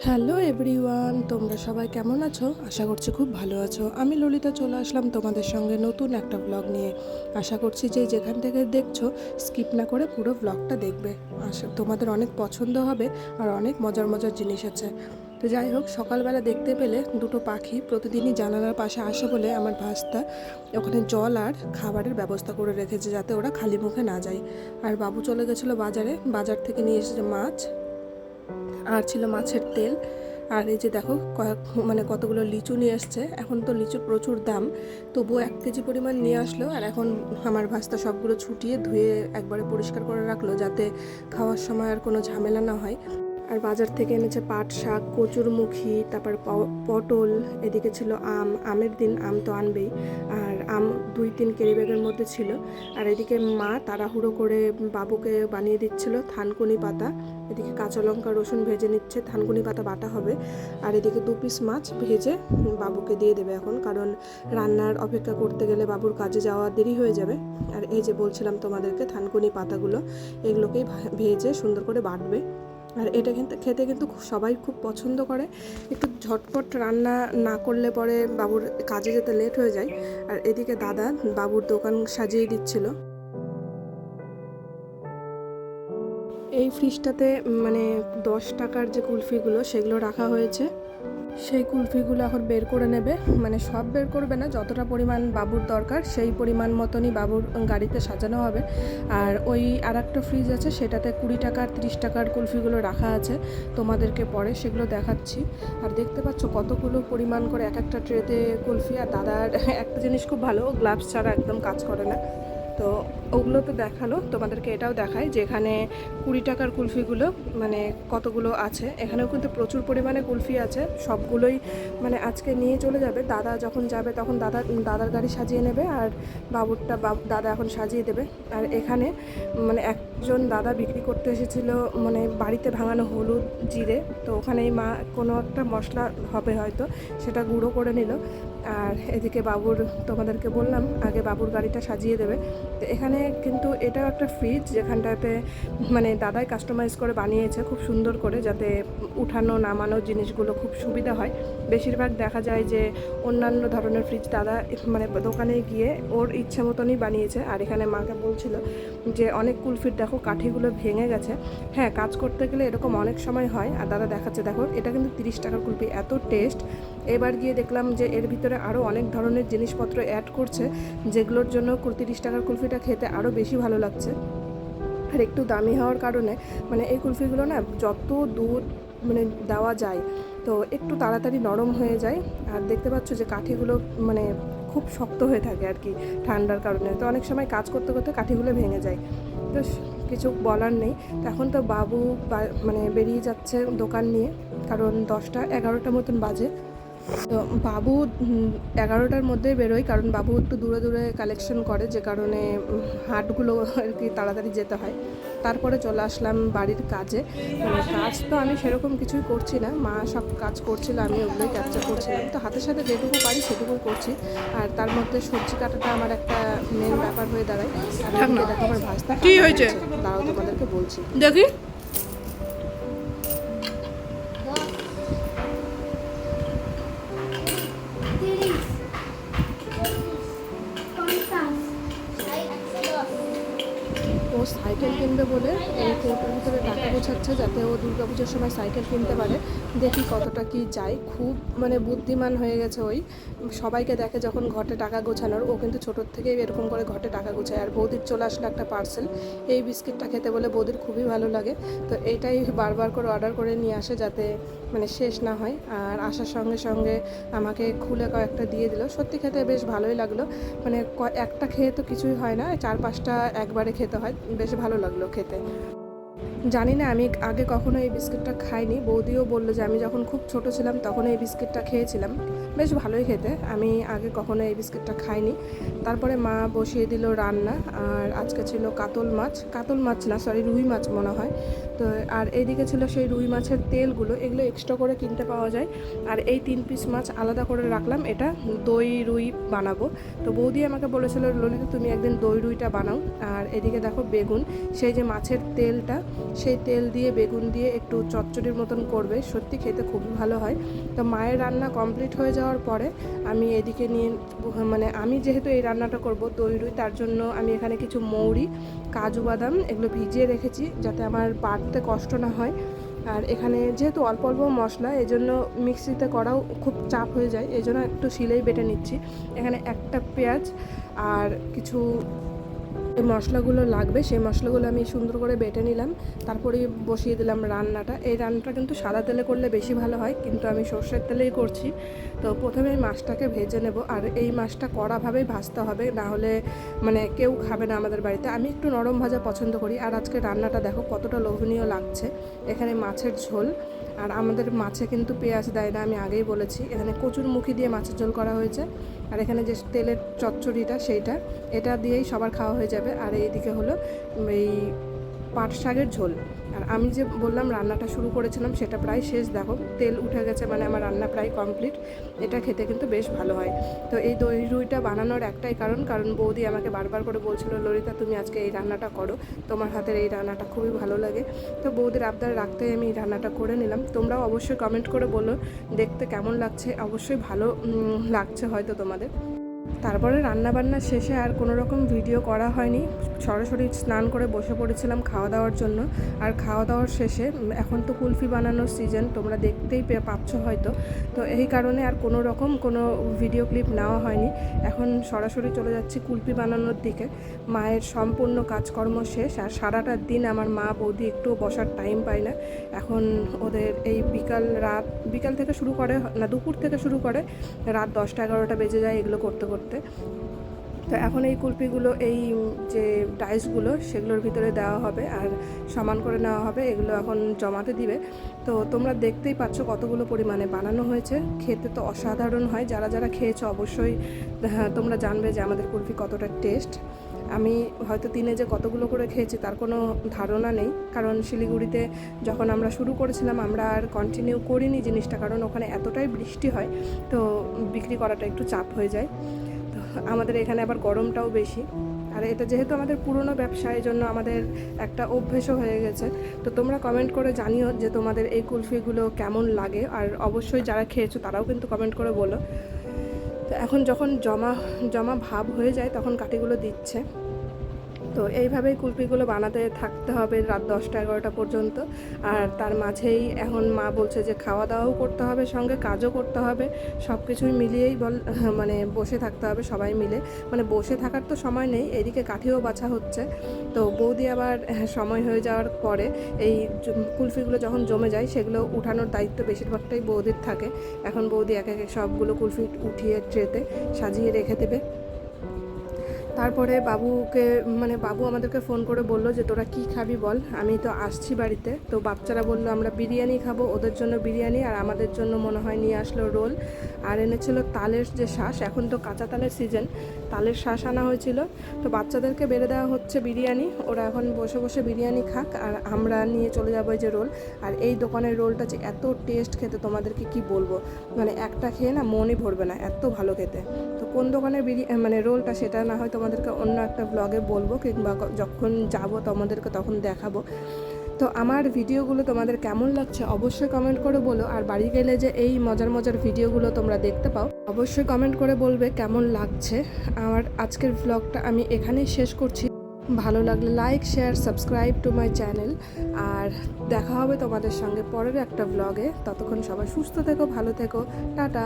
Hello everyone, তোমরা সবাই কেমন আছো? আশা করছি খুব ভালো আছো। আমি ললিতা চলে আসলাম তোমাদের সঙ্গে নতুন একটা ব্লগ নিয়ে। আশা করছি যে যেখান থেকে দেখছো স্কিপ না করে পুরো ব্লগটা দেখবে। তোমাদের অনেক পছন্দ হবে আর অনেক মজার মজার জিনিস আছে। তো যাই হোক, সকালবেলা দেখতে পেলে দুটো পাখি প্রতিদিনই জানালার পাশে আসে বলে আমার ভাস্তা ওখানে জল আর খাবারের ব্যবস্থা করে রেখেছে যাতে ওরা খালি মুখে না যায়। আর বাবু চলে গেছিলো বাজারে, বাজার থেকে নিয়ে এসেছে মাছ আর ছিল মাছের তেল। আর এই যে দেখো কতগুলো লিচু নিয়ে এসছে। এখন তো লিচুর প্রচুর দাম, তবুও 1 কেজি পরিমাণ নিয়ে আসলো। আর এখন আমার ভাস্তা সবগুলো ছুটিয়ে ধুয়ে একবারে পরিষ্কার করে রাখলো যাতে খাওয়ার সময় আর কোনো ঝামেলা না হয়। আর বাজার থেকে এনেছে পাট শাক, কচুরমুখী, তারপর পটল, এদিকে ছিল আমের দিন আম তো আনবেই। আর আম 2-3 ক্যারি ব্যাগের মধ্যে ছিল। আর এদিকে মা তাড়াহুড়ো করে বাবুকে বানিয়ে দিচ্ছিল থানকুনি পাতা। এদিকে কাঁচা লঙ্কা রসুন ভেজে নিচ্ছে, থানকুনি পাতা বাটা হবে। আর এদিকে 2 পিস মাছ ভেজে বাবুকে দিয়ে দেবে এখন, কারণ রান্নার অপেক্ষা করতে গেলে বাবুর কাজে যাওয়া দেরি হয়ে যাবে। আর এই যে বলছিলাম তোমাদেরকে, থানকুনি পাতাগুলো এগুলোকেই ভেজে সুন্দর করে বাটবে। আর এটা কিন্তু খেতে কিন্তু সবাই খুব পছন্দ করে। একটু ঝটপট রান্না না করলে পরে বাবুর কাজে যেতে লেট হয়ে যায়। আর এদিকে দাদা বাবুর দোকান সাজিয়ে দিচ্ছিল। এই ফ্রিজটাতে 10 টাকার যে কুলফিগুলো সেগুলো রাখা হয়েছে। সেই কুলফিগুলো এখন বের করে নেবে, সব বের করবে না, যতটা পরিমাণ বাবুর দরকার সেই পরিমাণ মতনই বাবুর গাড়িতে সাজানো হবে। আর ওই আর একটা ফ্রিজ আছে, সেটাতে 20 টাকার 30 টাকার কুলফিগুলো রাখা আছে, তোমাদেরকে পরে সেগুলো দেখাচ্ছি। আর দেখতে পাচ্ছ কতগুলো পরিমাণ করে এক একটা ট্রেতে কুলফি। আর দাদার একটা জিনিস খুব ভালো, গ্লাভস ছাড়া একদম কাজ করে না। তো ওগুলো তো দেখালো, তোমাদেরকে এটাও দেখায় যে এখানে 20 টাকার কুলফিগুলো কতগুলো আছে। এখানেও কিন্তু প্রচুর পরিমাণে কুলফি আছে, সবগুলোই আজকে নিয়ে চলে যাবে। দাদা যখন যাবে তখন দাদার গাড়ি সাজিয়ে নেবে, আর বাবুরটা দাদা এখন সাজিয়ে দেবে। আর এখানে একজন দাদা বিক্রি করতে এসেছিল বাড়িতে ভাঙানো হলুদ জিরে, তো ওখানেই মা কোনো একটা মশলা হবে হয়তো, সেটা গুঁড়ো করে নিল। আর এদিকে বাবুর, তোমাদেরকে বললাম আগে বাবুর গাড়িটা সাজিয়ে দেবে। তো এখানে কিন্তু এটাও একটা ফ্রিজ, যেখানটাতে দাদাই কাস্টমাইজ করে বানিয়েছে খুব সুন্দর করে, যাতে উঠানো নামানো জিনিসগুলো খুব সুবিধা হয়। বেশিরভাগ দেখা যায় যে অন্যান্য ধরনের ফ্রিজ দাদা দোকানে গিয়ে ওর ইচ্ছে মতনই বানিয়েছে। আর এখানে মাকে বলছিল যে অনেক কুলফির দেখো কাঠিগুলো ভেঙে গেছে। হ্যাঁ, কাজ করতে গেলে এরকম অনেক সময় হয়। আর দাদা দেখাচ্ছে, দেখো এটা কিন্তু 30 টাকার কুলফি, এত টেস্ট। এবার গিয়ে দেখলাম যে এর ভিতরে আরও অনেক ধরনের জিনিসপত্র অ্যাড করছে, যেগুলোর জন্য 30 টাকার কুলফিটা খেতে আরও বেশি ভালো লাগছে। আর একটু দামি হওয়ার কারণে এই কুলফিগুলো না যত দুধ দেওয়া যায় তো একটু তাড়াতাড়ি নরম হয়ে যায়। আর দেখতে পাচ্ছ যে কাঠিগুলো খুব শক্ত হয়ে থাকে আর কি ঠান্ডার কারণে, তো অনেক সময় কাজ করতে করতে কাঠিগুলো ভেঙে যায়। তো কিছু বলার নেই। তো এখন তো বাবু বেরিয়ে যাচ্ছে দোকান নিয়ে, কারণ 10টা-11টা মতন বাজে। তো বাবু 11টার মধ্যে বেরোয়, কারণ বাবু একটু দূরে দূরে কালেকশন করে, যে কারণে হাটগুলো আর কি তাড়াতাড়ি যেতে হয়। তারপরে চলে আসলাম বাড়ির কাজে। কাজ তো আমি সেরকম কিছুই করছি না, মা সব কাজ করছিল, আমি ওগুলোই ক্যাপচার করছিলাম। তো হাতের সাথে যেটুকু পারি সেটুকুই করছি। আর তার মধ্যে সবজি কাটাটা আমার একটা মেন ব্যাপার হয়ে দাঁড়ায়। আর দেখো আমার ভাজটা কি হয়েছে তাও তোমাদেরকে বলছি, দেখি। ও সাইকেল কিনবে বলে এই কৌটোর ভিতরে টাকা গোছাচ্ছে, যাতে ও দুর্গাপুজোর সময় সাইকেল কিনতে পারে। দেখি কতটা কি যায়। খুব বুদ্ধিমান হয়ে গেছে ওই, সবাইকে দেখে যখন ঘটে টাকা গোছানোর। ও কিন্তু ছোটোর থেকেই এরকম করে ঘটে টাকা গোছায়। আর বৌদির চলে আসলো একটা পার্সেল, এই বিস্কিটটা খেতে বলে বৌদির খুবই ভালো লাগে। তো এইটাই বারবার করে অর্ডার করে নিয়ে আসে, যাতে শেষ না হয়। আর আসার সঙ্গে সঙ্গে আমাকে খুলে কয়েকটা দিয়ে দিল, সত্যি খেতে বেশ ভালোই লাগলো। একটা খেয়ে তো কিছুই হয় না, 4-5টা একবারে খেতে হয়, বেশ ভালো লাগলো খেতে। জানি না, আমি আগে কখনো এই বিস্কিটটা খাইনি। বৌদিও বললো যে আমি যখন খুব ছোট ছিলাম তখন এই বিস্কিটটা খেয়েছিলাম, বেশ ভালোই খেতে। আমি আগে কখনো এই বিস্কিটটা খাইনি। তারপরে মা বসিয়ে দিল রান্না। আর আজকে ছিল কাতল মাছ না, সরি, রুই মাছ মনে হয়। তো আর এইদিকে ছিল সেই রুই মাছের তেলগুলো, এগুলো এক্সট্রা করে কিনতে পাওয়া যায়। আর এই 3 পিস মাছ আলাদা করে রাখলাম, এটা দই রুই বানাবো। তো বৌদি আমাকে বলেছিল, ললিতা তুমি একদিন দই রুইটা বানাও। আর এদিকে দেখো বেগুন, সেই যে মাছের তেলটা সেই তেল দিয়ে বেগুন দিয়ে একটু চচ্চড়ির মতন করবে, সত্যি খেতে খুবই ভালো হয়। তো মায়ের রান্না কমপ্লিট হয়ে যাওয়ার পরে আমি এদিকে নিয়ে মানে আমি যেহেতু এই রান্নাটা করব দই রুই, তার জন্য আমি এখানে কিছু মৌরি, কাজু বাদাম এগুলো ভিজিয়ে রেখেছি যাতে আমার বাটতে কষ্ট না হয়। আর এখানে যেহেতু অল্প অল্প মশলা, এই জন্য মিক্সিতে করাও খুব চাপ হয়ে যায়, এই জন্য একটু শিলেই বেটে নিচ্ছি। এখানে একটা পেঁয়াজ আর কিছু এই মশলাগুলো লাগবে, সেই মশলাগুলো আমি সুন্দর করে বেটে নিলাম, তারপরে বসিয়ে দিলাম রান্নাটা। এই রান্নাটা কিন্তু সাদা তেলে করলে বেশি ভালো হয়, কিন্তু আমি সর্ষের তেলেই করছি। তো প্রথমে এই মাছটাকে ভেজে নেব, আর এই মাছটা কড়াভাবেই ভাজতে হবে, না হলে মানে কেউ খাবে না আমাদের বাড়িতে। আমি একটু নরম ভাজা পছন্দ করি। আর আজকে রান্নাটা দেখো কতটা লোভনীয় লাগছে। এখানে মাছের ঝোল, আর আমাদের মাছে কিন্তু পেঁয়াজ দেয় না, আমি আগেই বলেছি। এখানে কচুরমুখী দিয়ে মাছের ঝোল করা হয়েছে, আর এখানে যে তেলের চচ্চড়িটা সেইটা, এটা দিয়েই সবার খাওয়া হয়ে যাবে। আর এইদিকে হলো এই পাট শাকের ঝোল। আর আমি যে বললাম রান্নাটা শুরু করেছিলাম সেটা প্রায় শেষ, দেখো তেল উঠে গেছে, মানে আমার রান্না প্রায় কমপ্লিট। এটা খেতে কিন্তু বেশ ভালো হয়। তো এই দই রুইটা বানানোর একটাই কারণ বৌদি আমাকে বারবার করে বলছিল, ললিতা তুমি আজকে এই রান্নাটা করো, তোমার হাতের এই রান্নাটা খুবই ভালো লাগে। তো বৌদির আবদার রাখতেই আমি এই রান্নাটা করে নিলাম। তোমরাও অবশ্যই কমেন্ট করে বলো দেখতে কেমন লাগছে, অবশ্যই ভালো লাগছে হয়তো তোমাদের। তারপরে রান্নাবান্না শেষে আর কোনো রকম ভিডিও করা হয়নি, সরাসরি স্নান করে বসে পড়েছিলাম খাওয়া দাওয়ার জন্য। আর খাওয়া দাওয়ার শেষে এখন তো কুলফি বানানোর সিজন, তোমরা দেখতেই পাচ্ছ হয়তো। তো এই কারণে আর কোনো রকম কোনো ভিডিও ক্লিপ নেওয়া হয়নি। এখন সরাসরি চলে যাচ্ছি কুলফি বানানোর দিকে। মায়ের সম্পূর্ণ কাজকর্ম শেষ, আর সারাটা দিন আমার মা বৌদি একটু বসার টাইম পায় না। এখন ওদের এই বিকাল থেকে শুরু করে না, দুপুর থেকে শুরু করে রাত 10টা-11টা বেজে যায় এগুলো করতে করতে। তো এখন এই কুলপিগুলো, এই যে ডাইসগুলো সেগুলোর ভিতরে দেওয়া হবে আর সমান করে নেওয়া হবে, এগুলো এখন জমাতে দিবে। তো তোমরা দেখতেই পাচ্ছ কতগুলো পরিমাণে বানানো হয়েছে। খেতে তো অসাধারণ হয়, যারা যারা খেয়েছো অবশ্যই তোমরা জানবে যে আমাদের কুলফি কতটা টেস্ট। আমি হয়তো দিনে যে কতগুলো করে খেয়েছি তার কোনো ধারণা নেই, কারণ শিলিগুড়িতে যখন আমরা শুরু করেছিলাম আমরা আর কন্টিনিউ করিনি জিনিসটা, কারণ ওখানে এতটাই বৃষ্টি হয়, তো বিক্রি করাটা একটু চাপ হয়ে যায়। তো আমাদের এখানে আবার গরমটাও বেশি, আর এটা যেহেতু আমাদের পুরনো ব্যবসা, এই জন্য আমাদের একটা অভ্যেসও হয়ে গেছে। তো তোমরা কমেন্ট করে জানিও যে তোমাদের এই কুলফিগুলো কেমন লাগে, আর অবশ্যই যারা খেয়েছো তারাও কিন্তু কমেন্ট করে বলো। তো এখন যখন জমা ভাব হয়ে যায় তখন কাঠিগুলো দিচ্ছে। তো এইভাবেই কুলপিগুলো বানাতে থাকতে হবে রাত 10টা-11টা পর্যন্ত। আর তার মাঝেই এখন মা বলছে যে খাওয়া দাওয়াও করতে হবে, সঙ্গে কাজও করতে হবে, সব কিছুই মিলিয়েই মানে বসে থাকতে হবে সবাই মিলে। মানে বসে থাকার তো সময় নেই, এদিকে কাঠিও বাছা হচ্ছে। তো বৌদি আবার সময় হয়ে যাওয়ার পরে এই কুলফিগুলো যখন জমে যায় সেগুলো উঠানোর দায়িত্ব বেশিরভাগটাই বৌদির থাকে। এখন বৌদি এক একে সবগুলো কুলফি উঠিয়ে ট্রেতে সাজিয়ে রেখে দেবে। তারপরে বাবু আমাদেরকে ফোন করে বলল যে তোরা কি খাবি বল, আমি তো আসছি বাড়িতে। তো বাচ্চারা বললো আমরা বিরিয়ানি খাবো, ওদের জন্য বিরিয়ানি, আর আমাদের জন্য মনে হয় নিয়ে আসলো রোল, আর এনেছিল তালের যে শ্বাস, এখন তো কাঁচা তালের সিজন, তালের শ্বাস আনা হয়েছিল। তো বাচ্চাদেরকে বেড়ে দেওয়া হচ্ছে বিরিয়ানি, ওরা এখন বসে বসে বিরিয়ানি খাক, আর আমরা নিয়ে চলে যাবো এই যে রোল। আর এই দোকানের রোলটা যে এত টেস্ট খেতে তোমাদেরকে কি বলবো, মানে একটা খেয়ে না মনই ভরবে না, এত ভালো খেতে। তো কোন দোকানের মানে রোলটা সেটা না হয় তোমাদেরকে অন্য একটা ব্লগে বলবো, কিংবা যখন যাবো তোমাদেরকে তখন দেখাবো। তো আমার ভিডিওগুলো তোমাদের কেমন লাগছে অবশ্যই কমেন্ট করে বলো। আর বাড়ি গেলে যে এই মজার মজার ভিডিওগুলো তোমরা দেখতে পাও অবশ্যই কমেন্ট করে বলবে কেমন লাগছে। আমার আজকের ব্লগটা আমি এখানেই শেষ করছি। ভালো লাগলে like, share, subscribe to my channel. আর দেখা হবে তোমাদের সঙ্গে পরের একটা ব্লগে। ততক্ষণ সবাই সুস্থ থেকো, ভালো থেকো, টাটা।